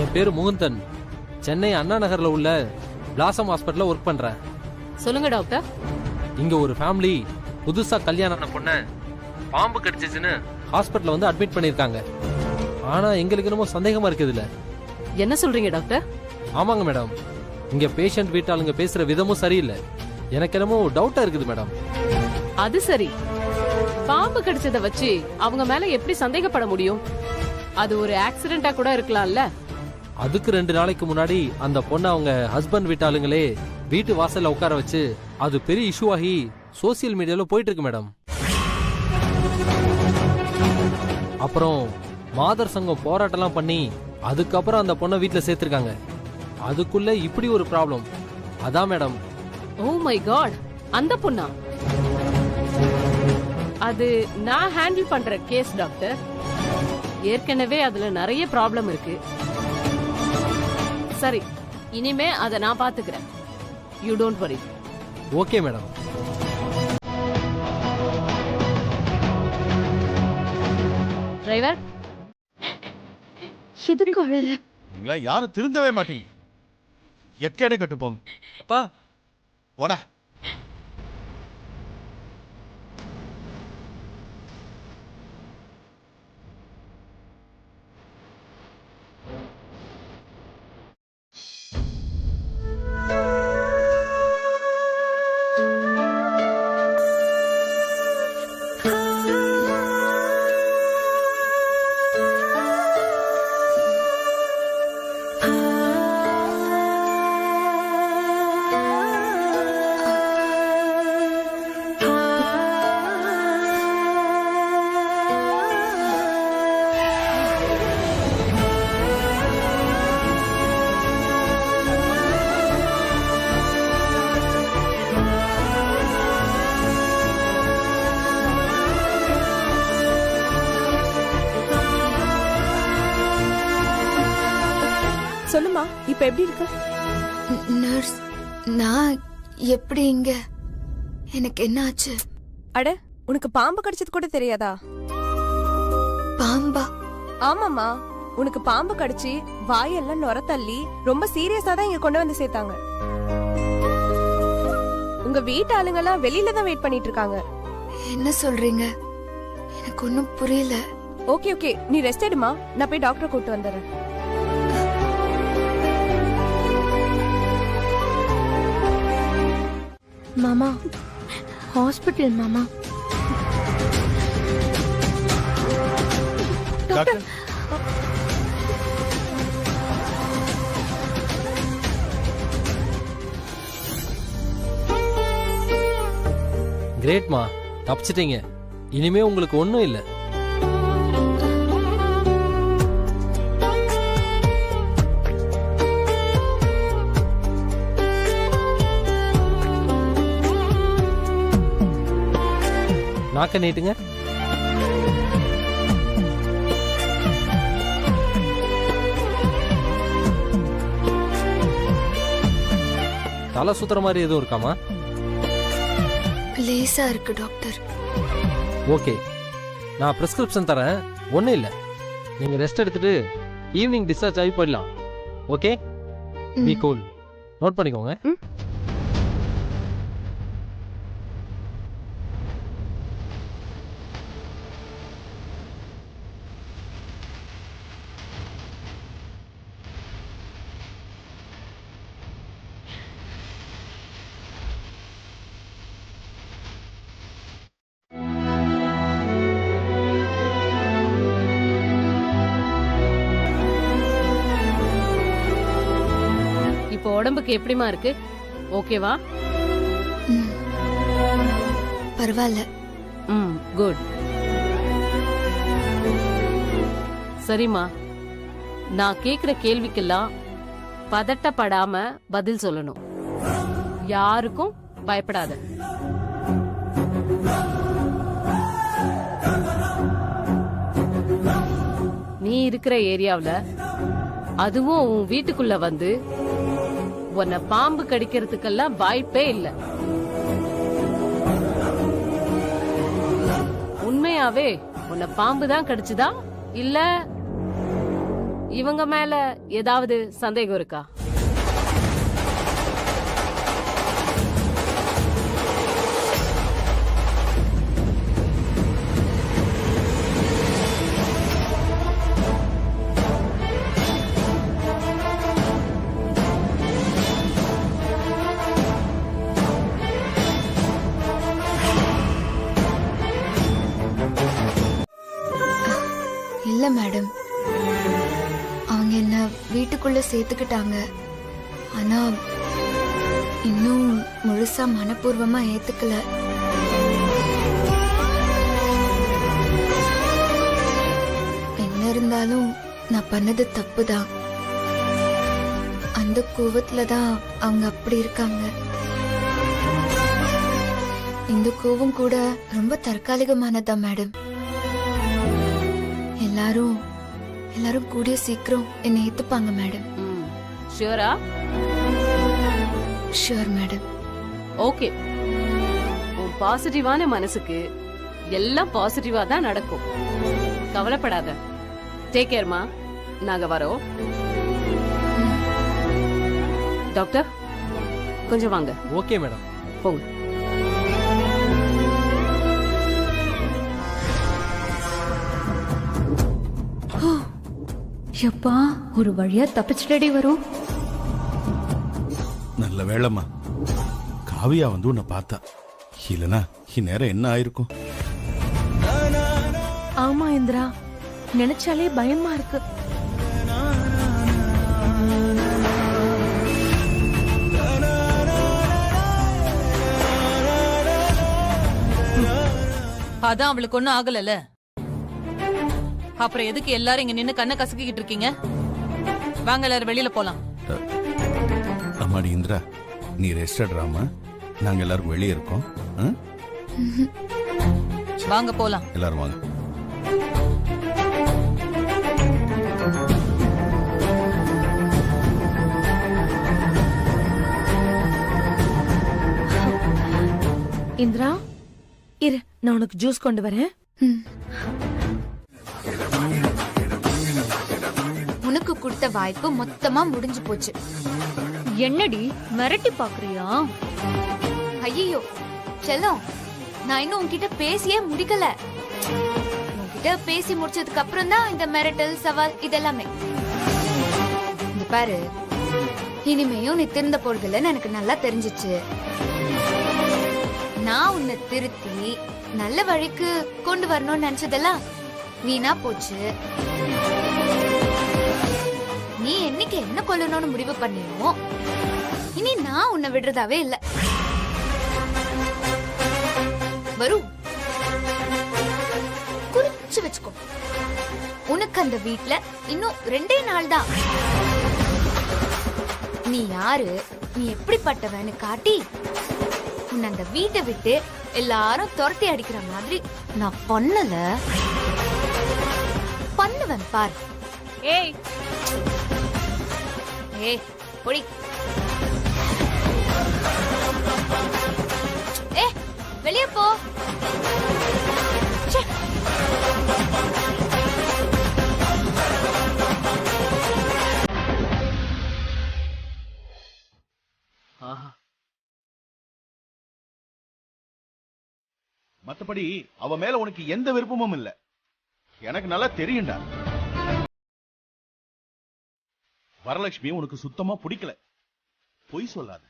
என் பேரு முகுந்தன். சென்னை அண்ணா நகர்ல உள்ள பிளாசம் ஹாஸ்பிட்டல்ல ஒர்க் பண்றேன். சொல்லுங்க டாக்டர். இங்க ஒரு ஃபேமிலி புதுசா கல்யாணம் ஆன பொண்ண பாம்பு கடிச்சிச்சுன்னு ஹாஸ்பிட்டல்ல வந்து அட்மிட் பண்ணிருக்காங்க. ஆனா எங்களுக்கு என்னமோ சந்தேகமா இருக்குது இல்ல. என்ன சொல்றீங்க டாக்டர்? ஆமாங்க மேடம், இங்க பேஷண்ட் வீட்டாளுங்க பேசுற விதமும் சரியில்லை. எனக்கு என்னமோ டவுட்டா இருக்குது மேடம். அது சரி, பாம்பு கடிச்சத வச்சு அவங்க மேல எப்படி சந்தேகப்பட முடியும்? அது ஒரு ஆக்சிடென்டா கூட இருக்கலாம்ல. அதுக்கு 2 நாளைக்கு முன்னாடி அந்த பொண்ணு அவங்க ஹஸ்பண்ட் வீட்டாளுங்களே வீட்டு வாசல்ல உட்கார வச்சு அது பெரிய இஷ்யூ ஆகி சோசியல் மீடியால போயிட்டு இருக்கு மேடம். அப்புறம் மாதர் சங்கம் போராட்டம்லாம் பண்ணி அதுக்கப்புறம் அந்த பொண்ணை வீட்டுல சேர்த்திருக்காங்க. அதுக்குள்ள இப்படி ஒரு ப்ராப்ளம். அதான் மேடம். ஓ மை காட், அந்த பொண்ணா? அது நான் ஹேண்டில் பண்ற கேஸ் டாக்டர். ஏற்கனவே அதுல நிறைய ப்ராப்ளம் இருக்கு. சரி, இனிமே அதை நான் பாத்துக்கிறேன். You don't worry. Okay madam. Driver, நீங்களா யாரும் திருந்தவே மாட்டீங்க. எக்கேடே கட்டு போங்க. அப்பா வாடா. சொல்லுமா, இப்ப எப்படி இருக்கு? நர்ஸ், நான் எப்படி இங்க? எனக்கு என்ன ஆச்சு? அட, உனக்கு பாம்பு கடிச்சது கூட தெரியாதா? பாம்பா? ஆமாமா, உனக்கு பாம்பு கடிச்சு வாயெல்லாம் நுர தள்ளி ரொம்ப சீரியஸா தான் இங்க கொண்டு வந்து சேர்த்தாங்க. உங்க வீட்டு ஆளுங்கெல்லாம் வெளியில தான் வெயிட் பண்ணிட்டு இருக்காங்க. என்ன சொல்றீங்க? எனக்கு ஒன்னும் புரியல. ஓகே ஓகே, நீ ரெஸ்ட் எடுமா, நான் போய் டாக்டரை கூட்டு வந்துடுறேன். மாமா, ஹாஸ்பிட்டல் மாமா. டாக்டர், கிரேட்மா, தப்பிச்சிட்டீங்க. இனிமே உங்களுக்கு ஒன்றும் இல்லை. நாக்க நீட்டுங்க. தலை சுத்துற மாதிரி எதுவும் இருக்காமா? லேசா இருக்கு டாக்டர். ஓகே, நான் பிரிஸ்கிரிப்ஷன் தரேன். ஒன்றும் இல்லை, நீங்கள் ரெஸ்ட் எடுத்துட்டு ஈவினிங் டிஸ்சார்ஜ் ஆகி போயிடலாம். Okay, be cool. நோட் பண்ணிக்கோங்க. இப்போ உடம்புக்கு எப்படிமா இருக்கு? ஓகேவா? பரவாயில்ல. குட். சரிம்மா, நான் கேக்குற கேள்விக்கெல்லாம் பதட்டப்படாம பதில் சொல்லணும். யாருக்கும் பயப்படாத. நீ இருக்கிற ஏரியாவுல, அதுவும் உன் வீட்டுக்குள்ள வந்து உன்னை பாம்பு கடிக்கிறதுக்கெல்லாம் வாய்ப்பே இல்ல. உண்மையாவே உன்னை பாம்பு தான் கடிச்சுதா இல்ல இவங்க மேல ஏதாவது சந்தேகம் இருக்கா? இல்ல மேடம், அவங்க என்ன வீட்டுக்குள்ள சேர்த்துக்கிட்டாங்க. ஆனா இன்னும் முழுசா மனப்பூர்வமா ஏத்துக்கல. என்ன இருந்தாலும் நான் பண்ணது தப்புதான். அந்த கோவத்துல தான் அவங்க அப்படி இருக்காங்க. இந்த கோவம் கூட ரொம்ப தற்காலிகமானதா மேடம். எல்லாரும் கூடிய சீக்கிரம் என்னை ஏத்துப்பாங்க மேடம். ஷூரா? Sure madam. ஓகே, உன் பாசிட்டிவான மனசுக்கு எல்லாம் பாசிட்டிவா தான் நடக்கும். கவலைப்படாத. டேக் கேர்மா. நாங்க வரோம். டாக்டர் கொஞ்சம் வாங்க. Okay madam. போங்க. எப்பா, ஒரு வழியா தப்பிச்சுட்டடி வரும். நல்ல வேளைம்மா, காவியா வந்து உன்னை பார்த்தா. இல்லனா இந்நேரம் என்ன ஆயிருக்கும்? ஆமா இந்திரா, நினைச்சாலே பயமா இருக்கு. அதான் அவளுக்கு ஒண்ணும் ஆகலல. அப்புறம் எதுக்கு எல்லாரும் இங்க நின்னு கண்ணை கசக்கிட்டு இருக்கீங்க? வாங்க எல்லாரும் வெளியில போலாம். அம்மாடி இந்திரா, நீ ரெஸ்ட் எடுறாமா. நாங்க எல்லாரும் வெளியே இருக்கோம். வாங்க போலாம். எல்லாரும் வாங்க. இந்திரா இரு, நான் உனக்கு ஜூஸ் கொண்டு வரேன். உனக்கு கொடுத்த வாய்ப்பு மொத்தமா முடிஞ்சு போச்சு. என்னடி மிரட்டி பாக்குறியா? ஐயோ செல்லம், நான் இன்னும் உன்கிட்ட பேசியே முடிக்கல. உன்கிட்ட பேசி முடிச்சதுக்கு அப்புறம் தான் இந்த மிரட்டல் சவால் இதெல்லாமே. இந்த பாரு, இனிமேயும் நீ திருந்த போறதில்லன்னு எனக்கு நல்லா தெரிஞ்சிச்சு. நான் உன்னை திருத்தி நல்ல வழிக்கு கொண்டு வரணும்னு நினைச்சதெல்லாம் வீணா போச்சு. நீ என்னைக்கு என்ன கொல்லணும்னு முடிவு பண்ணியோ, இனி நான் உன்னை விடுறதாவே இல்ல. வரும், குறிச்சு வச்சுக்கோ. உனக்கு அந்த வீட்ல இன்னும் 2 நாள் தான். நீ யாரு, நீ எப்படிப்பட்டவன்னு காட்டி உன்னை அந்த வீட்டை விட்டு எல்லாரும் துரத்தி அடிக்கிற மாதிரி நான் பண்ணல, பண்ணுவேன் பார். ஏய் ஏய் பொடி. ஏ வெளியே போ. ச்சே. மத்தபடி அவ மேல உனக்கு எந்த விருப்பமும் இல்ல. எனக்கு நல்லா தெரியும்டா. வரலட்சுமி உனக்கு சுத்தமா பிடிக்கல. பொய் சொல்லாத.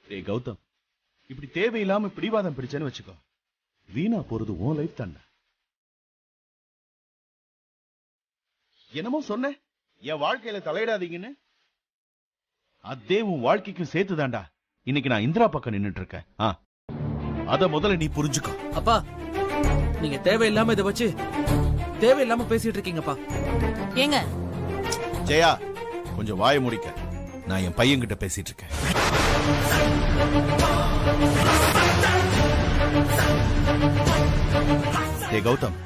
டேய் கௌதம், இப்படி தேவையில்லாம பிடிவாதம் பிடிச்சேன்னு வச்சுக்கோ, வீணா போறது உன் லைஃப் தான்டா. என்னமோ சொன்ன, என் வாழ்க்கையில தலையிடாதீங்கன்னு. அதே உன் வாழ்க்கைக்கும் சேர்த்துதான்டா இன்னைக்கு நான் இந்திரா பக்கம் நின்னுட்டு இருக்கேன். அத முதல்ல நீ புரிஞ்சுக்கோ. அப்பா, நீங்க தேவையில்லாம இதை வச்சு தேவையில்லாம பேசிட்டு இருக்கீங்கப்பா. ஏங்க ஜெயா, கொஞ்சம் வாய முடிக்க. நான் என் பையன்கிட்ட பேசிட்டு இருக்கேன். டேய் கௌதம்,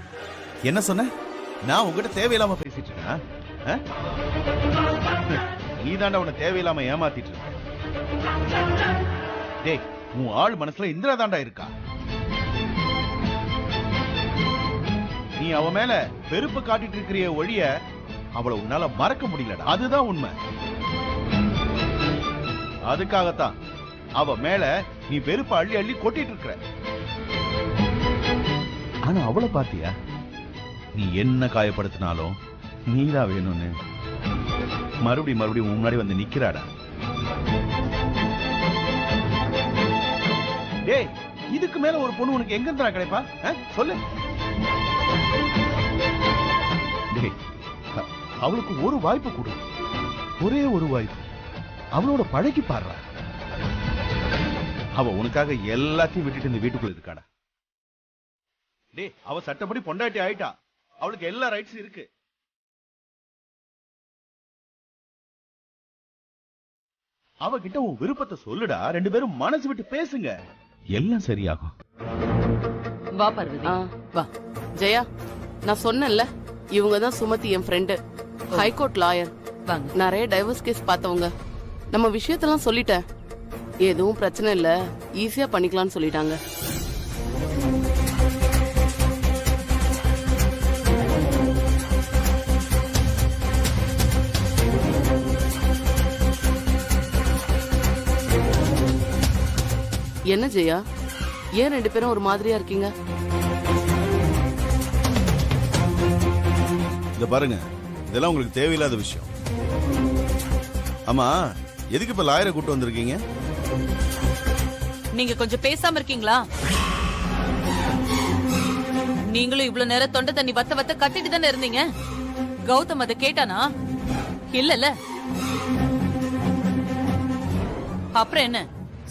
என்ன சொன்ன? நான் உங்ககிட்ட தேவையில்லாம பேசிட்டு இருக்கேன். நீ தாண்டா உன்னை தேவையில்லாம ஏமாத்திட்டு இருக்க. டேய், உன் ஆள் மனசுல இந்திரா தாண்டா இருக்கா. நீ அவ மேல வெறுப்பு காட்டிட்டு இருக்கிற ஒழிய அவளை உன்னால மறக்க முடியலடா. அதுதான் உண்மை. அதுக்காகத்தான் அவ மேல நீ வெறுப்ப அள்ளி அள்ளி கொட்டிட்டு இருக்கிற. ஆனா அவளை பாத்தியா? நீ என்ன காயப்படுத்தினாலும் நீதான் வேணும்னு மறுபடியும் முன்னாடி வந்து நிக்கிறாடா. டேய், இதுக்கு மேல ஒரு பொண்ணு உனக்கு எங்க இருந்தா கிடைப்பா? சொல்லு. டேய், அவளுக்கு ஒரு வாய்ப்பு கொடு. ஒரே ஒரு வாய்ப்பு. அவளோட பழகி பாடுறா. அவ உனக்காக எல்லாத்தையும் விட்டுட்டு இந்த வீட்டுக்குள்ள இருக்காடா. டேய், அவ சட்டப்படி பொண்டாட்டி ஆயிட்டா. அவளுக்கு எல்லா ரைட்ஸும் இருக்கு. அவகிட்ட உன் விருப்பத்தை சொல்லுடா. 2 பேரும் மனசு விட்டு பேசுங்க. எல்லாம் சரியாகும். வா பார்வதி, வா. ஜெயா, நான் சொன்னேன்ல, இவங்க தான் சுமதி, என் ஃப்ரெண்டு, ஹைகோர்ட் லாயர். வாங்க. நிறைய டைவர்ஸ் கேஸ் பார்த்தவங்க. நம்ம விஷயத்தெல்லாம் சொல்லிட்டேன். எதுவும் பிரச்சனை இல்ல, ஈஸியா பண்ணிக்கலாம்னு சொல்லிட்டாங்க. என்ன ஜெயா, ஏன் 2 பேரும் ஒரு மாதிரியா இருக்கீங்க? இத பாருங்க, இதெல்லாம் உங்களுக்கு தேவையில்லாத விஷயம். ஆமா, எதுக்கு இப்ப லாயரை கூட்டு வந்திருக்கீங்க? நீங்க கொஞ்சம் பேசாம இருக்கீங்களா? நீங்களும் இவ்வளவு நேரம் தொண்டை தண்ணி வத்த வத்த கத்திட்டு தானே இருந்தீங்க. கௌதம் அதை கேட்டானா? இல்லல்ல. அப்புறம் என்ன,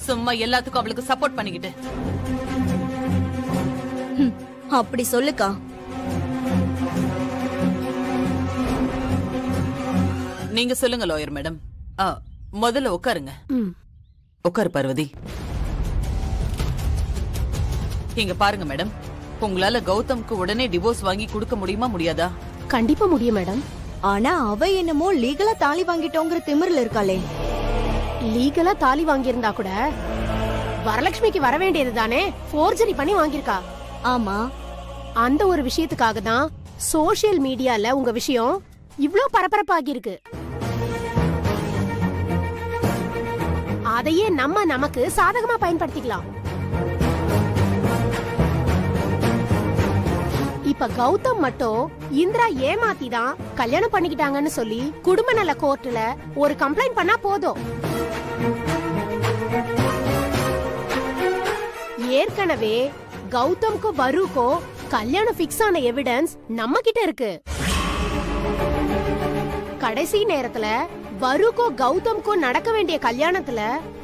சும்மா எல்லாத்துக்கும் அவளுக்கு சப்போர்ட் பண்ணிக்கிட்டு? அப்படி சொல்லுக்கா. நீங்க சொல்லுங்க லாயர் மேடம். முதல்ல உட்காருங்க. உட்காரு பார்வதி. இங்க பாருங்க மேடம், உங்களால கௌதம்க்கு உடனே டிவோர்ஸ் வாங்கி கொடுக்க முடியுமா முடியாதா? கண்டிப்பா முடியும் மேடம். ஆனா அவ என்னமோ லீகலா தாலி வாங்கிட்டோங்கிற திமிர்ல இருக்காளே. லீகலா தாலி வாங்கியிருந்தா கூட வரலட்சுமிக்கு வர வேண்டியது தானே, போர்ஜரி பண்ணி வாங்கியிருக்கா. ஆமா, அந்த ஒரு விஷயத்துக்காக தான் சோசியல் மீடியால உங்க விஷயம் இவ்ளோ பரபரப்பாகி இருக்கு. அதையே நமக்கு சாதகமா பயன்படுத்திக்கலாம். இப்ப கௌதம் மட்டும் இந்திரா ஏமாத்தி தான் கல்யாணம் பண்ணிக்கிட்டாங்கன்னு சொல்லி குடும்ப நல கோர்ட்ல ஒரு கம்ப்ளைண்ட் பண்ணா போதும். ஏற்கனவே கௌதம்க்கும் வருக்கும் கல்யாணம் பிக்ஸ் ஆன எவிடன்ஸ் நம்ம கிட்ட இருக்கு. கடைசி நேரத்துல வருக்கும் கௌதம்க்கும் நடக்க வேண்டிய கல்யாணத்துல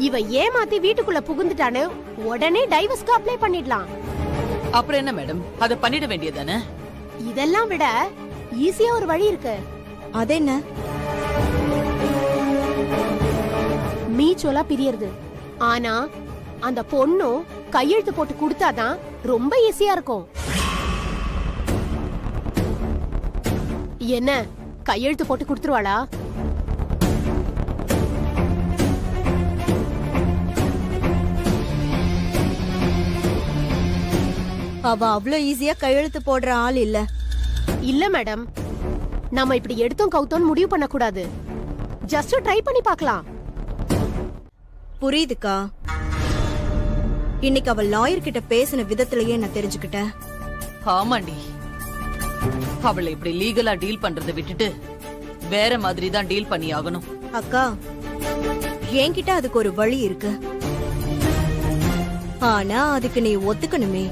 இவ ஏமாத்தி வீட்டுக்குள்ள புகுந்துட்டான்னு உடனே டைவர்ஸ்க்கு அப்ளை பண்ணிடலாம். அப்புறம் என்ன மேடம், அத பண்ணிட வேண்டியதானே? இதெல்லாம் விட ஈஸியா ஒரு வழி இருக்கு. அது என்ன? மீச்சோலா பிரியறது. ஆனா அந்த பொண்ணும் கையெழுத்து போட்டு கொடுத்தாதான் ரொம்ப ஈஸியா இருக்கும். என்ன, கையெழுத்து போட்டு கொடுத்துருவாளா? அவ அவ்வளவு ஈஸியா கையெழுத்து போடுற ஆள் இல்ல. இல்ல மேடம், நம்ம இப்படி எடுத்தோம் கவுத்தோம் முடிவு பண்ண கூடாது. ஜஸ்ட் ட்ரை பண்ணி பார்க்கலாம். புரியுதுக்கா. இன்னைக்கு அவ லாயர் கிட்ட பேசின விதத்திலேயே நான் தெரிஞ்சுக்கிட்டேன். ஆமாண்டி, அவளை இப்படி லீகலா டீல் பண்றதை விட்டுட்டு வேற மாதிரி தான் டீல் பண்ணி ஆகணும். அக்கா, என்கிட்ட அதுக்கு ஒரு வழி இருக்கு. ஆனா அதுக்கு நீ ஒத்துக்கணுமே.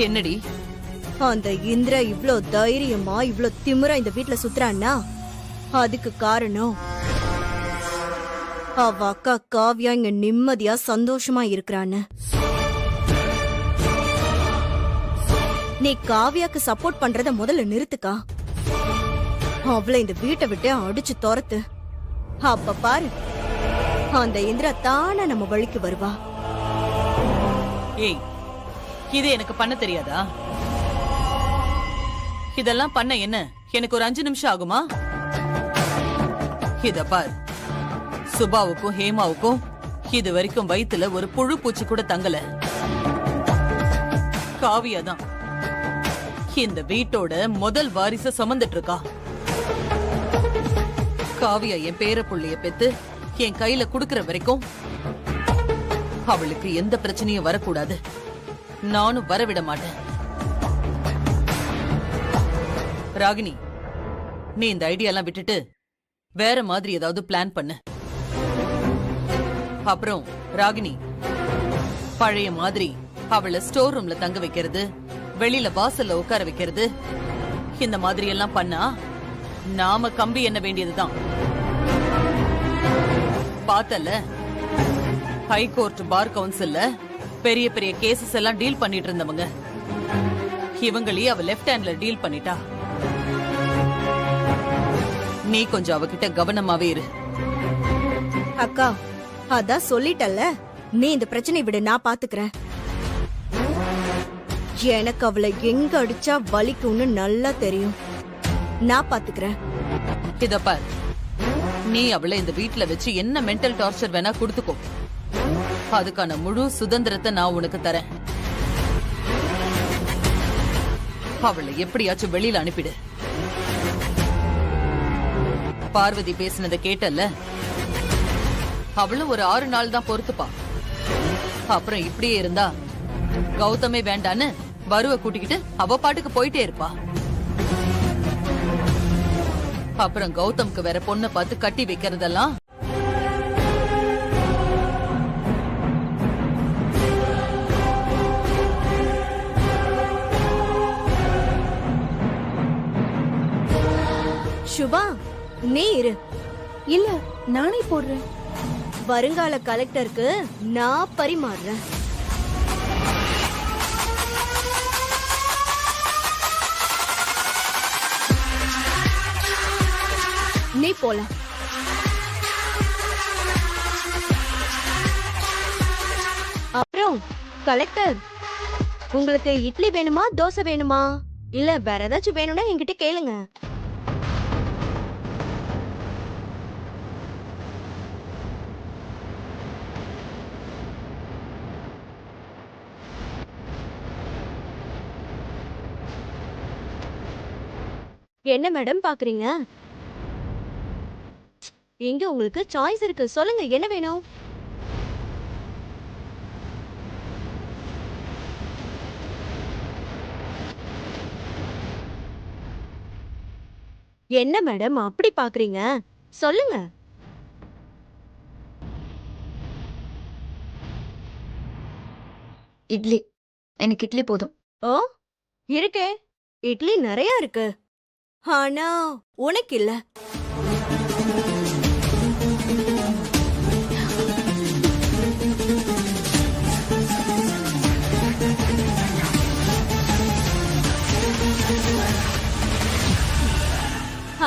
என்னடி? அந்த இந்திரா இவ்ளோ தைரியமா இவ்ளோ திமிரா இந்த வீட்ல சுத்துறான்னா அதுக்கு காரணம் அவ அக்கா காவ்யா இங்க நிம்மதியா சந்தோஷமா இருக்கிறான்னு. நீ காவ்யாக்கு சப்போர்ட் பண்றத முதல்ல நிறுத்துக்கா. அவளை இந்த வீட்டை விட்டு அடிச்சு துரத்து. அப்ப பாரு, அந்த இந்திரா தானே நம்ம வழிக்கு வருவா. ஏய், இது எனக்கு பண்ண தெரியாதா? இதெல்லாம் பண்ண என்ன எனக்கு ஒரு 5 நிமிஷம் ஆகுமா? இத பார், சுபாவுக்கும் ஹேமாவுக்கும் இது வரைக்கும் வயித்துல ஒரு புழு பூச்சி கூட தங்கல. காவியா தான் இந்த வீட்டோட முதல் வாரிச சுமந்துட்டு இருக்கா. காவியா என் பேர புள்ளைய பெத்து என் கையில குடுக்கற வரைக்கும் அவளுக்கு எந்த பிரச்சனையும் வரக்கூடாது. நானும் வரவிட மாட்டேன். ராகினி, நீ இந்த ஐடியாலாம் விட்டுட்டு வேற மாதிரி ஏதாவது பிளான் பண்ணு. அப்புறம் ராகினி, பழைய மாதிரி அவளை ஸ்டோர் ரூம்ல தங்க வைக்கிறது, வெளியில வாசல்ல உட்கார வைக்கிறது, இந்த மாதிரி எல்லாம் பண்ணா நாம கம்பி எண்ண வேண்டியதுதான். பார்த்தல, ஹைகோர்ட் பார் கவுன்சில்ல பெரிய பெரிய கேசஸ் எல்லாம் டீல் பண்ணிட்டு இருந்தவங்க இவங்களையே அவ லெஃப்ட் ஹேண்ட்ல டீல் பண்ணிட்டா. நீ கொஞ்சம் அவகிட்ட கவனமாவே இரு. அக்கா, அதான் சொல்லிட்டல்ல, நீ இந்த பிரச்சனை விட நான் பாத்துக்கிறேன். எனக்கு அவளை எங்க அடிச்சா வலிக்கும்னு நல்லா தெரியும். நான் பாத்துக்கிறேன். இத பார், நீ அவளை இந்த வீட்ல வச்சு என்ன மென்டல் டார்ச்சர் வேணா கொடுத்துக்கோ. அதுக்கான முழு சுதந்திரத்தை நான் உனக்கு தரேன். அவளை எப்படியாச்சும் வெளியில அனுப்பிடு. பார்வதி பேசினதை கேட்டல்ல, அவளும் ஒரு 6 நாள் தான் பொறுத்துப்பா. அப்புறம் இப்படியே இருந்தா கௌதமே வேண்டான்னு வருவ கூட்டிக்கிட்டு அவ பாட்டுக்கு போயிட்டே இருப்பா. அப்புறம் கௌதம்க்கு வேற பொண்ணை பார்த்து கட்டி வைக்கிறதெல்லாம் சுபா, நீ இரு. இல்ல, நானே போடுறேன். வருங்கால கலெக்டருக்கு நான் பரிமாறுறேன். நீ போலாம். அப்புறம் கலெக்டர், உங்களுக்கு இட்லி வேணுமா, தோசை வேணுமா, இல்ல வேற ஏதாச்சும் வேணும்னா என்கிட்ட கேளுங்க. என்ன மேடம் பாக்குறீங்க? எங்க உங்களுக்கு சாய்ஸ் இருக்கு, சொல்லுங்க என்ன வேணும். என்ன மேடம் அப்படி பாக்குறீங்க, சொல்லுங்க. இட்லி, எனக்கு இட்லி போதும். ஓ, இருக்கே, இட்லி நிறைய இருக்கு. ஆனா உனக்கு இல்ல.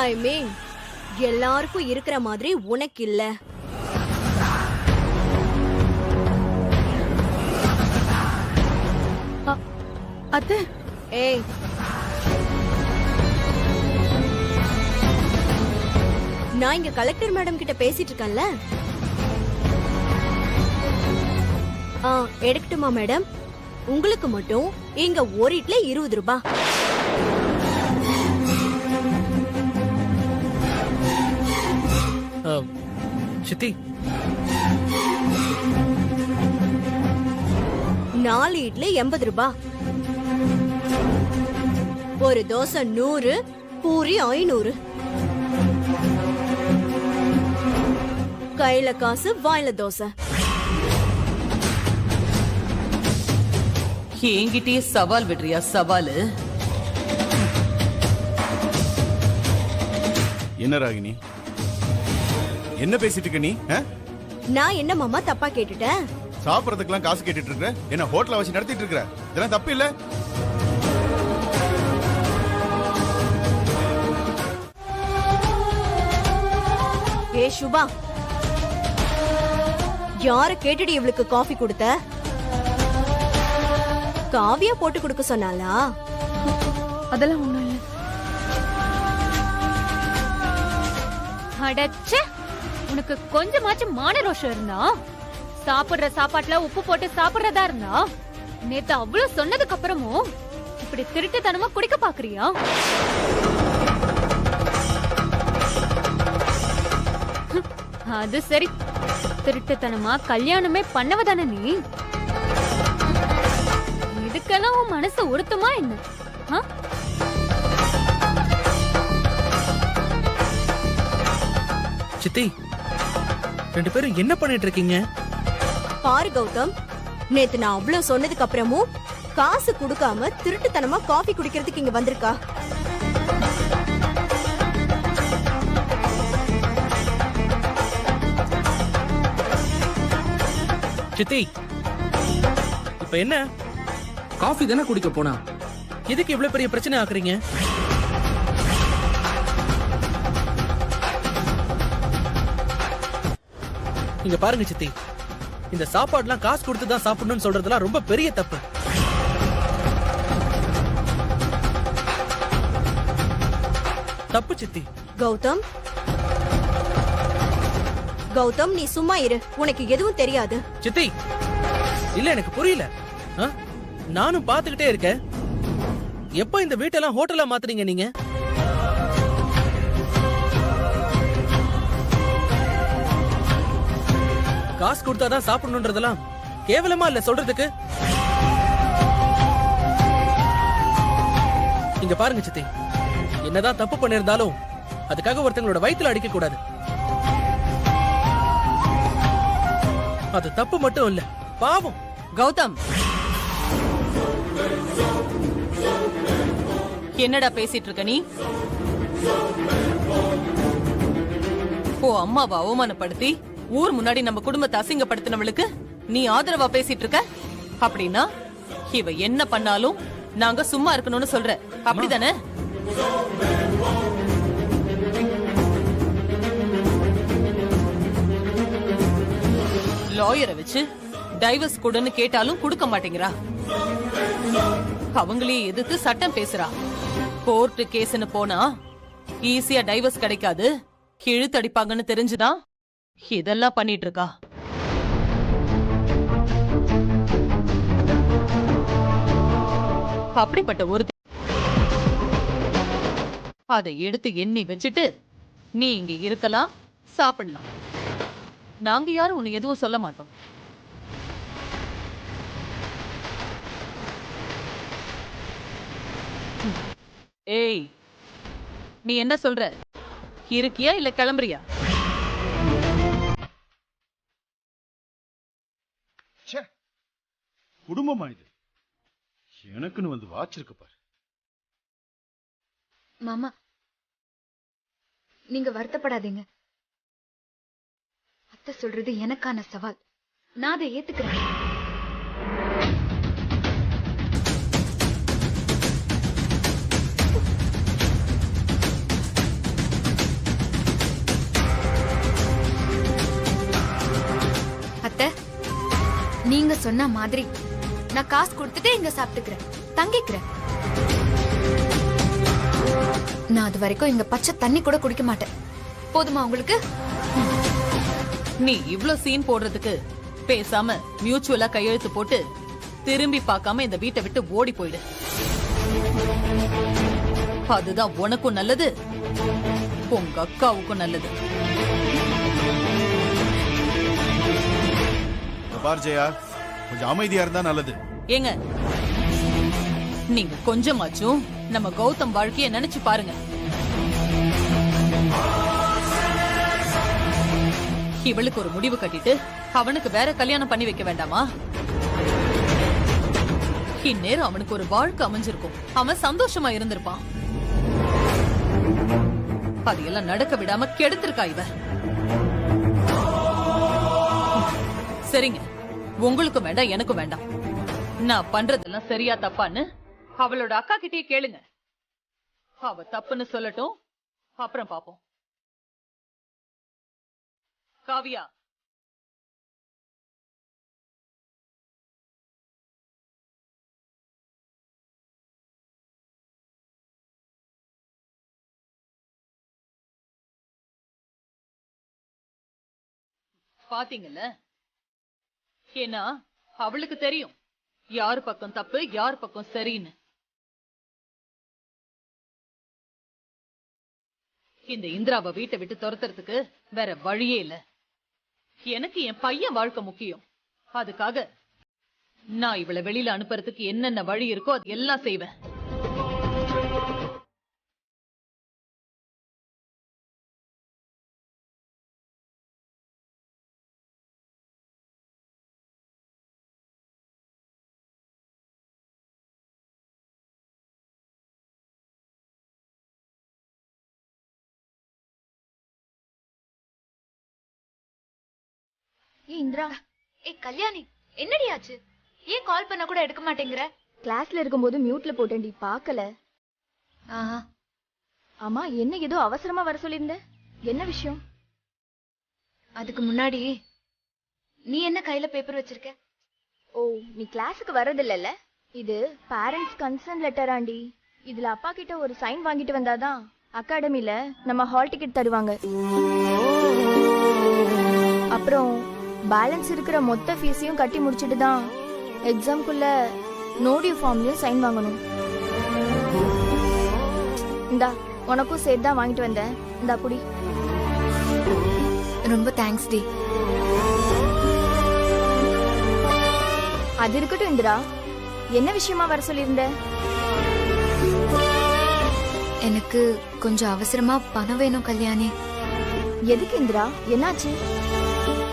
ஐ மீன், எல்லாருக்கும் இருக்கிற மாதிரி உனக்கு இல்ல. அத்தை, ஏய், நான் இங்க கலெக்டர் மேடம் கிட்ட பேசிட்டு இருக்கேன்ல. எடுக்கட்டுமா மேடம்? உங்களுக்கு மட்டும் இங்க ஒரு இட்லி 20 ரூபாய். சித்தி, 4 இட்லி 80 ரூபாய். ஒரு தோசை 100, பூரி 500. கையில காசு, வாயில தோசை. என்கிட்டயே சவால் விடுறியா? சவாலு என்ன ராகினி, என்ன பேசிட்டு இருக்க நீ? நான் என்ன மாமா தப்பா கேட்டுட்டேன்? சாப்பிடறதுக்கெல்லாம் காசு கேட்டுட்டு இருக்க, என்ன ஹோட்டல வச்சு நடத்திட்டு இருக்க, இதெல்லாம் தப்பு இல்ல? ஏ சுபா, யார கேட்டுடி இவளுக்கு காஃபி கொடுத்த? காவியா போட்டு கொடுக்க சொன்னாலா? அதெல்லாம் ஒண்ணும் இல்ல. அடச்சே, உனக்கு கொஞ்சமாச்சும் மான ரோஷம் இருந்தா, சாப்பிடுற சாப்பாட்டுல உப்பு போட்டு சாப்பிடுறதா இருந்தா, நேத்து அவ்வளவு சொன்னதுக்கு அப்புறமும் இப்படி திருட்டுத்தனமா குடிக்க பாக்குறியா? அது சரி, திருட்டுத்தனமா கல்யாணமே பண்ணவதானே நீ? இதுக்கெல்லாம் உன் மனசு உறுத்துமா என்ன? ஆ? சித்தி, 2 பேரும் என்ன பண்ணிட்டு இருக்கீங்க? பாரு கௌதம், நேத்து நான் அவ்வளவு சொன்னதுக்கு அப்புறமும் காசு கொடுக்காம திருட்டுத்தனமா காஃபி குடிக்கிறதுக்கு இங்க வந்திருக்கா. சித்தி, இப்ப என்ன? காஃபி தானே குடிக்க போனா, எதுக்கு இவ்வளவு பெரிய பிரச்சனை ஆக்குறீங்க? இங்க பாருங்க சித்தி, இந்த சாப்பாடுலாம் காசு கொடுத்து தான் சாப்பிடணும்னு சொல்றதெல்லாம் ரொம்ப பெரிய தப்பு. தப்பு சித்தி. கௌதம், கௌதம் நீ சும்மா இரு, உனக்கு எதுவும் தெரியாது. சித்தி, இல்ல எனக்கு புரியல. ஆ? நானும் பாத்துக்கிட்டே இருக்கேன். எப்ப இந்த வீட்டெல்லாம் ஹோட்டலா மாத்துறீங்க நீங்க? காசு கொடுத்தாதான் சாப்பிடணும்ன்றதெல்லாம் கேவலமா இல்ல சொல்றதுக்கு? இங்க பாருங்க சித்தி, என்னதான் தப்பு பண்ணிருந்தாலும் அதுக்காக ஒருத்தங்களோட வயித்துல அடிக்க கூடாது. அது தப்பு மட்டும் இல்ல, பாவம். கௌதம், என்னடா பேசிட்டு இருக்க நீ? ஓ அம்மாவை அவமானப்படுத்தி ஊர் முன்னாடி நம்ம குடும்பத்தை அசிங்கப்படுத்தினவளுக்கு நீ ஆதரவா பேசிட்டு இருக்க? அப்படின்னா இவ என்ன பண்ணாலும் நாங்க சும்மா இருக்கணும்னு சொல்ற, அப்படிதானே? லாயரை வச்சு டைவர்ஸ் கொடுன்னு கேட்டாலும் கொடுக்க மாட்டேங்கிறா. அவங்களே எதிர்த்து சட்டம் பேசுறா. கோர்ட் கேஸ்னு போனா ஈஸியா டைவர்ஸ் கிடைக்காது, இழுத்தடிப்பாங்கன்னு தெரிஞ்சுதான் இதெல்லாம் பண்ணிட்டு இருக்கா. அப்படிப்பட்ட ஒரு அதை எடுத்து எண்ணி வச்சுட்டு நீ இங்க இருக்கலாம், சாப்பிடலாம். நாங்க யாரும் உன்னை எதுவும் சொல்ல மாட்டோம். ஏய், நீ என்ன சொல்ற? இருக்கியா இல்ல கிளம்புறியா? குடும்பமா இது? எனக்குன்னு வந்து வாச்சிருக்கு பாரு. மாமா, நீங்க வருத்தப்படாதீங்க. அத்தை சொல்றது எனக்கான சவால், நான் அதை ஏத்துக்கிறேன். அத்தை, நீங்க சொன்ன மாதிரி நான் காசு கொடுத்துட்டு இங்க சாப்பிட்டுக்கிறேன், தங்கிக்கிறேன். நான் அது வரைக்கும் இங்க பச்சை தண்ணி கூட குடிக்க மாட்டேன். போதுமா உங்களுக்கு? நீ இவ்ளோ சீன் போடுறதுக்கு பேசாம மியூச்சுவலா கையெழுத்து போட்டு திரும்பி பார்க்காம இந்த வீட்டை விட்டு ஓடி போயிடு. அதுதான் உனக்கும் நல்லது, உங்க அக்காவுக்கும் நல்லது. பார் ஜெயா, கொஞ்சம் அமைதியா இருந்தா நல்லது. ஏங்க, நீங்க கொஞ்சமாச்சும் நம்ம கௌதம் வாழ்க்கைய நினைச்சு பாருங்க. இவளுக்கு ஒரு முடிவு கட்டிட்டு அவனுக்கு வேற கல்யாணம் பண்ணி வைக்க வேண்டாமா? இந்நேரம் அவனுக்கு ஒரு வாழ்க்கை அமைஞ்சிருக்கும், அவன் சந்தோஷமா இருந்திருப்பான். அதையெல்லாம் நடக்க விடாம கெடுத்திருக்கா இவ. சரிங்க, உங்களுக்கும் வேண்டாம் எனக்கும் வேண்டாம். நான் பண்றதெல்லாம் சரியா தப்பான்னு அவளோட அக்கா கிட்டயே கேளுங்க. அவ தப்புன்னு சொல்லட்டும், அப்புறம் பாப்போம். காவியா, பாத்தீங்கல்ல? ஏன்னா அவளுக்கு தெரியும் யார் பக்கம் தப்பு யார் பக்கம் சரின்னு. இந்த இந்திராவை வீட்டை விட்டு துரத்துறதுக்கு வேற வழியே இல்ல. எனக்கு என் பையன் வாழ்க்கை முக்கியம். அதுக்காக நான் இவளை வெளியில அனுப்புறதுக்கு என்னென்ன வழி இருக்கோ அது எல்லாம் செய்வேன். இந்திரா, கல்யாணி, என்னடி ஆச்சு? ஏன் கால் பண்ண கூட எடுக்க மாட்டேங்கிற? கிளாஸ்ல இருக்கும்போது மியூட்ல போட்டேன்டி, பார்க்கல. ஆமா, என்ன ஏதோ அவசரமா வர சொல்லியிருந்த? என்ன விஷயம்? அதுக்கு முன்னாடி நீ என்ன கையில பேப்பர் வச்சிருக்க? ஓ, நீ கிளாஸுக்கு வர்றதில்லல்ல? இது பேரண்ட்ஸ் கன்சர்ன் லெட்டர் ஆண்டி. இதுல அப்பா கிட்ட ஒரு சைன் வாங்கிட்டு வந்தாதான் அகாடமில நம்ம ஹால் டிக்கெட் தருவாங்க. அப்புறம் பேலன்ஸ் இருக்கிற மொத்த ஃபீஸையும் கட்டி முடிச்சிட்டு தான் எக்ஸாம்க்குள்ள நோடியூ ஃபார்ம்லயும் சைன் வாங்கணும். இந்தா, உனக்கும் சேர்த்து தான் வாங்கிட்டு வந்தேன். இந்தா புடி. ரொம்ப தேங்க்ஸ் டி. அது இருக்கட்டும் இந்திரா, என்ன விஷயமா வர சொல்லியிருந்த? எனக்கு கொஞ்சம் அவசரமா பணம் வேணும் கல்யாணி. எதுக்கு இந்திரா, என்னாச்சு?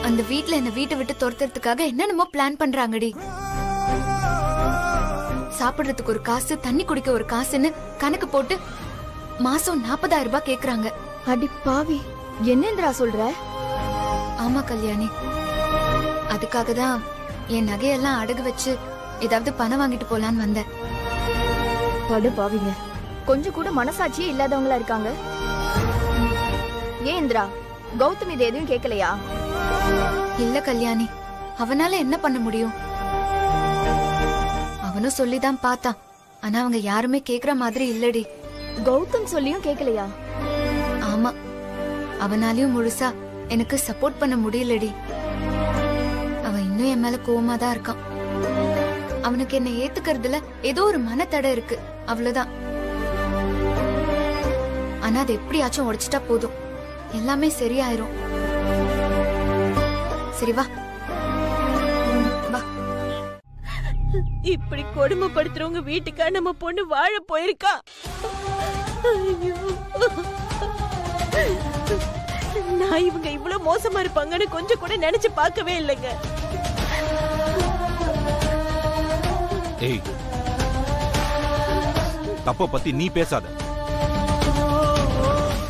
அந்த வீட்ல என்ன வீட்டை விட்டு துரத்துறதுக்காக என்னென்னமோ பிளான் பண்றாங்கடி. சாப்பிடுறதுக்கு ஒரு காசு, தண்ணி குடிக்க ஒரு காசுன்னு கணக்கு போட்டு மாசம் 40,000 ரூபாய் கேக்குறாங்க. அடி பாவி, என்ன இந்திரா சொல்ற? ஆமா கல்யாணி, அதுக்காக தான் என் நகையெல்லாம் அடகு வச்சு ஏதாவது பணம் வாங்கிட்டு போலான்னு வந்தேன். படு பாவிங்க, கொஞ்சம் கூட மனசாட்சியே இல்லாதவங்களா இருக்காங்க. ஏன் இந்திரா, கௌதம் இது எதுவும் கேட்கலையா? இல்ல கல்யாணி, அவனால என்ன பண்ண முடியும்? அவனும் சொல்லிதான் பார்த்தான், ஆனா அவங்க யாருமே கேக்குற மாதிரி இல்லடி. கௌதம் சொல்லியும் கேட்கலையா? ஆமா, அவனாலையும் முழுசா எனக்கு சப்போர்ட் பண்ண முடியலடி. அவன் இன்னும் என் மேல கோவமா தான் இருக்கான். அவனுக்கு என்ன ஏத்துக்கிறதுல ஏதோ ஒரு மனத்தடை இருக்கு, அவ்வளவுதான். ஆனா அது எப்படியாச்சும் உடைச்சிட்டா போதும், எல்லாமே சரியாயிரும். சரி வா வா. இப்படி கொடுமைப்படுத்துறவங்க வீட்டுக்கா நம்ம பொண்ணு வாழ போயிருக்கா? நான் இவங்க இவ்வளவு மோசமா இருப்பாங்கன்னு கொஞ்சம் கூட நினைச்சு பார்க்கவே இல்லைங்க. ஏய், தப்ப பத்தி நீ பேசாத.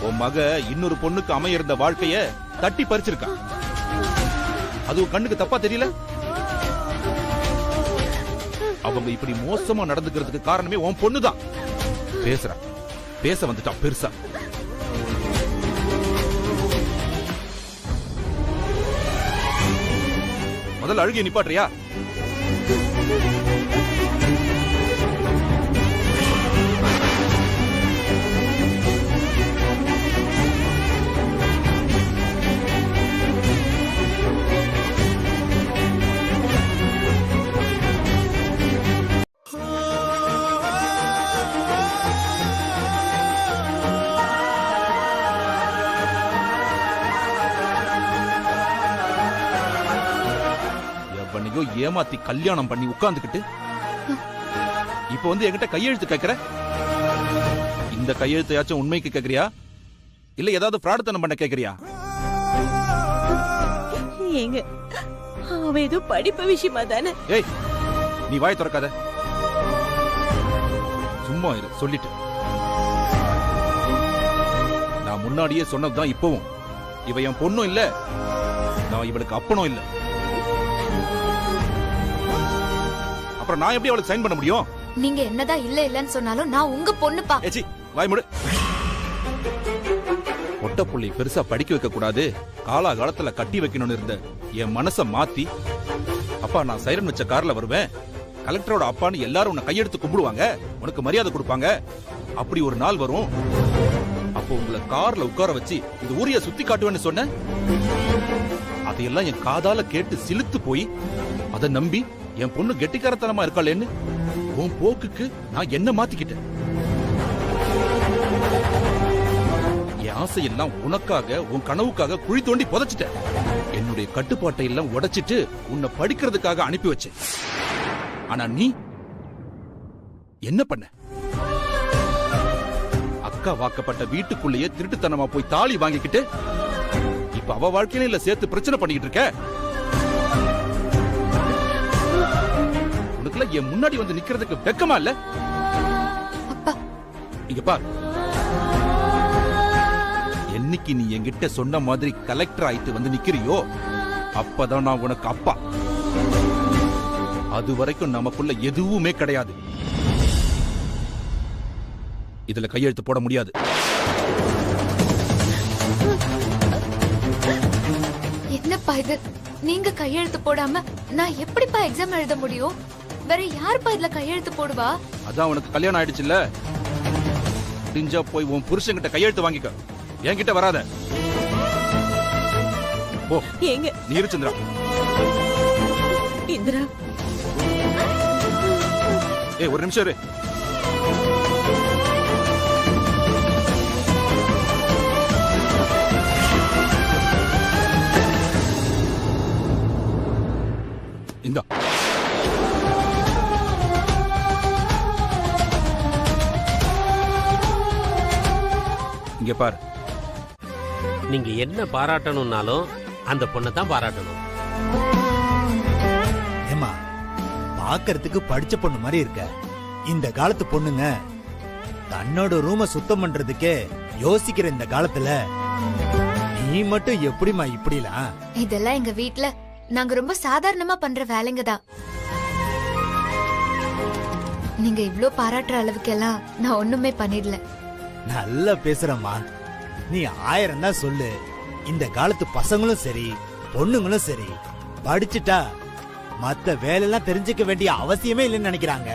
உன் மக இன்னொரு பொண்ணுக்கு அமையிருந்த வாழ்க்கைய தட்டி பறிச்சிருக்கா. அது கண்ணுக்கு தப்பா தெரியல? அவங்க இப்படி மோசமா நடந்துக்கிறதுக்கு காரணமே உன் பொண்ணுதான். பேசுற பேச வந்துட்டா பெருசா. முதல்ல அழுகிய நிப்பாட்றியா? ஏமாத்தி கல்யாணம் பண்ணி உட்கார்ந்துக்கிட்டு இப்ப வந்து என்கிட்ட கையெழுத்து கேட்கிற. இந்த கையெழுத்தையாச்சும் உண்மைக்கு கேக்குறியா, இல்ல ஏதாவது பிரார்த்தனை பண்ண கேக்குறியா? ஏங்க, அவ ஏதோ படிப்பு விஷயமா தானே. ஏய், நீ வாய் திறக்காத. சும்மா இரு, சொல்லிட்டு. நான் முன்னாடியே சொன்னதுதான் இப்பவும். இவ என் பொண்ணும் இல்ல, நான் இவளுக்கு அப்பனும் இல்ல. அப்புறம் நான் எப்படி அவளுக்கு சைன் பண்ண முடியும்? நீங்க என்னதான் இல்ல இல்லன்னு சொன்னாலும் நான் உங்க பொண்ணுப்பா. ஏச்சி, வாய் மூடு. ஒட்ட புள்ளி பெருசா படிக்க வைக்க கூடாது, காலாகாலத்துல கட்டி வைக்கணும்னு இருந்த என் மனச மாத்தி, அப்பா நான் சைரன் வச்ச கார்ல வருவேன், கலெக்டரோட அப்பான்னு எல்லாரும் உன்னை கையெடுத்து கும்பிடுவாங்க, உனக்கு மரியாதை கொடுப்பாங்க. அப்படி ஒரு நாள் வரும், அப்போ உங்களை கார்ல உட்கார வச்சு இந்த ஊரைய சுத்தி காட்டுவேன்னு சொன்ன. அதையெல்லாம் என் காதால கேட்டு சிலுத்து போய் அதை நம்பி என் பொண்ணு கெட்டிக்காரத்தனமா இருக்காளேன்னு உன் போக்குக்கு நான் என்ன மாத்திக்கிட்டேன். என் ஆசையெல்லாம் உனக்காக உன் கனவுக்காக குழி தோண்டி புதைச்சிட்டேன். என்னுடைய கட்டுப்பாட்டை எல்லாம் உடைச்சிட்டு உன்னை படிக்கிறதுக்காக அனுப்பி வச்சேன். ஆனா நீ என்ன பண்ண? அக்கா வாக்கப்பட்ட வீட்டுக்குள்ளேயே திருட்டுத்தனமா போய் தாலி வாங்கிக்கிட்டு இப்ப அவ வாழ்க்கையில இல்ல சேர்த்து பிரச்சனை பண்ணிக்கிட்டு இருக்க. உனக்குல என் முன்னாடி வந்து நிக்கிறதுக்கு வெக்கமா இல்ல? இங்க பார், என்னைக்கு நீ என்கிட்ட சொன்ன மாதிரி கலெக்டர் ஆயிட்டு வந்து நிக்கிறியோ அப்பதான் நான் உனக்கு அப்பா. அது வரைக்கும் நமக்குள்ள எதுவுமே கிடையாது. இதுல கையெழுத்து போட முடியாது. என்னப்பா இது? நீங்க கையெழுத்து போடாம நான் எப்படிப்பா எக்ஸாம் எழுத முடியும்? வேற யாருப்பா இதுல கையெழுத்து போடுவா? அதான் உனக்கு கல்யாணம் ஆயிடுச்சுல்ல, முடிஞ்சா போய் உன் புருஷன்கிட்ட கையெழுத்து வாங்கிக்க, என்கிட்ட வராத. ஓ ஏங்க நீருச்சந்திரா, இந்திரா, ஏய் ஒரு நிமிஷம் இரு. இந்தா இங்க பாரு, நீங்க என்ன பாராட்டணும்னாலும் அந்த பொண்ணை தான் பாராட்டணும். ஏமா பாக்குறதுக்கு படிச்ச பொண்ணு மாதிரி இருக்க. இந்த காலத்து பொண்ணுங்க தன்னோட ரூம சுத்தம் பண்றதுக்கே யோசிக்கிற இந்த காலத்துல நீ மட்டும் எப்படிமா இப்படிலாம்? இதெல்லாம் எங்க வீட்ல நாங்க ரொம்ப சாதாரணமா பண்ற வேலைங்க தான். நீங்க இவ்ளோ பாராட்டுற அளவுக்கெல்லாம் நான் ஒண்ணுமே பண்ணிடல. நல்லா பேசுறம்மா. நீ 1000 தான் சொல்லு. இந்த காலத்து பசங்களும் சரி பொண்ணுங்களும் சரி படிச்சுட்டா மத்த வேலையெல்லாம் தெரிஞ்சுக்க வேண்டிய அவசியமே இல்லைன்னு நினைக்கிறாங்க.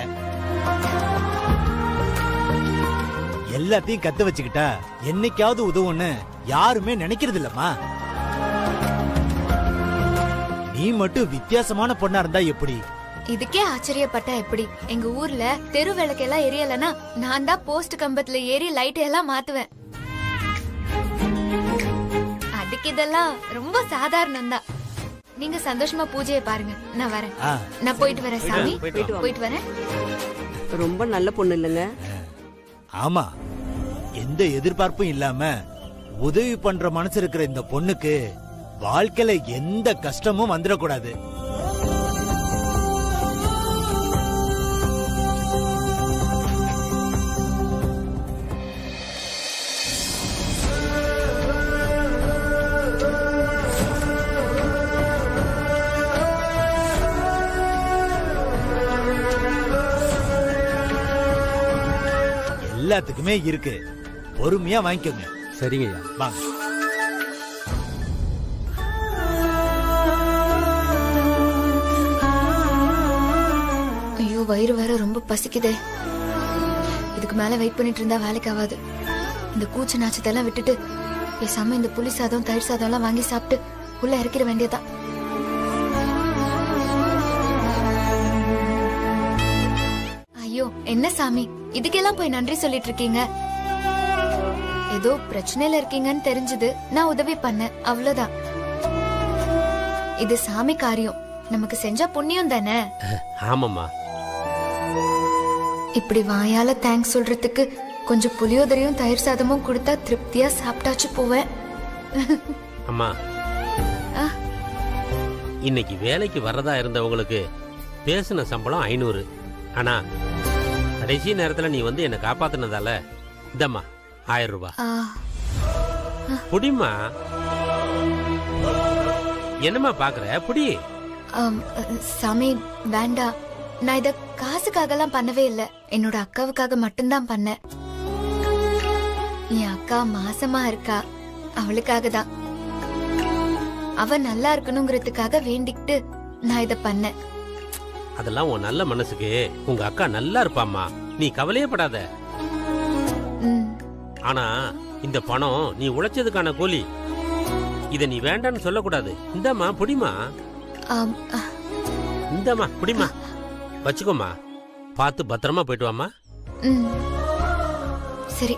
எல்லாத்தையும் கத்து வச்சுக்கிட்டா என்னைக்காவது உதவுன்னு யாருமே நினைக்கிறது இல்லம்மா. நீ மட்டும் வித்தியாசமான பொண்ணா இருந்தா எப்படி? இதுக்கே ஆச்சரியப்பட்டா எப்படி? எங்க ஊர்ல தெரு விளக்கெல்லாம் எரியலன்னா நான் தான் போஸ்ட் கம்பத்துல ஏறி லைட் எல்லாம் மாத்துவேன். அதுக்கு இதெல்லாம் ரொம்ப சாதாரணம் தான். நீங்க சந்தோஷமா பூஜையை பாருங்க. நான் வரேன். நான் போயிட்டு வரேன் சாமி. போயிட்டு வரேன். ரொம்ப நல்ல பொண்ணு இல்லங்க? ஆமா, எந்த எதிர்பார்ப்பும் இல்லாம உதவி பண்ற மனசு இருக்கிற இந்த பொண்ணுக்கு வாழ்க்கையில எந்த கஷ்டமும் வந்துடக்கூடாது. எல்லாத்துக்குமே இருக்கு, பொறுமையா வாங்கிக்கோங்க. சரிங்க வாங்க. ஐயோ வயிறு வேற ரொம்ப பசிக்குதே. இதுக்கு மேல வெயிட் பண்ணிட்டு இருந்தா வேலைக்கு ஆகாது. இந்த கூச்ச நாச்சத்தெல்லாம் விட்டுட்டு பேசாம இந்த புளி சாதம் தயிர் சாதம் எல்லாம் வாங்கி சாப்பிட்டு உள்ள இறக்கிற வேண்டியதான். ஐயோ என்ன சாமி இதுக்கெல்லாம் போய் நன்றி சொல்லிட்டு இருக்கீங்க? ஏதோ பிரச்சனையில இருக்கீங்கன்னு தெரிஞ்சது, நான் உதவி பண்ணேன், அவ்வளவுதான். இது சாமி காரியம், நமக்கு செஞ்சா புண்ணியம் தானே. ஆமாம்மா. இப்படி வாயால தேங்க்ஸ் சொல்றதுக்கு கொஞ்சம் புளியோதரையும் தயிர் சாதமும் கொடுத்தா திருப்தியா சாப்பிட்டாச்சு போவேன். அம்மா, இன்னைக்கு வேலைக்கு வர்றதா இருந்தவங்களுக்கு பேசின சம்பளம் 500. ஆனா கடைசி நேரத்துல நீ வந்து என்ன காப்பாத்தினதால இந்தம்மா 1000 ரூபாய். புடிமா. என்னம்மா பாக்குற? புடி. சாமி வேண்டாம், நான் இத காசுக்காக எல்லாம் பண்ணவே இல்ல. என்னோட அக்காவுக்காக மட்டும்தான் பண்ணேன். என் அக்கா மாசமா இருக்கா, அவளுக்காக தான். அவ நல்லா இருக்கணுங்கிறதுக்காக வேண்டிக்கிட்டு நான் இத பண்ணேன். அதெல்லாம் உன் நல்ல மனசுக்கு உங்க அக்கா நல்லா இருப்பாம்மா, நீ கவலையே படாத. ஆனா இந்த பணம் நீ உழைச்சதுக்கான கூலி. இத நீ வேண்டான்னு சொல்லக்கூடாது. இந்தம்மா புடிமா. இந்தம்மா புடிமா, வச்சுக்கோமா. பார்த்து பத்திரமா போயிட்டு வாமா. சரி.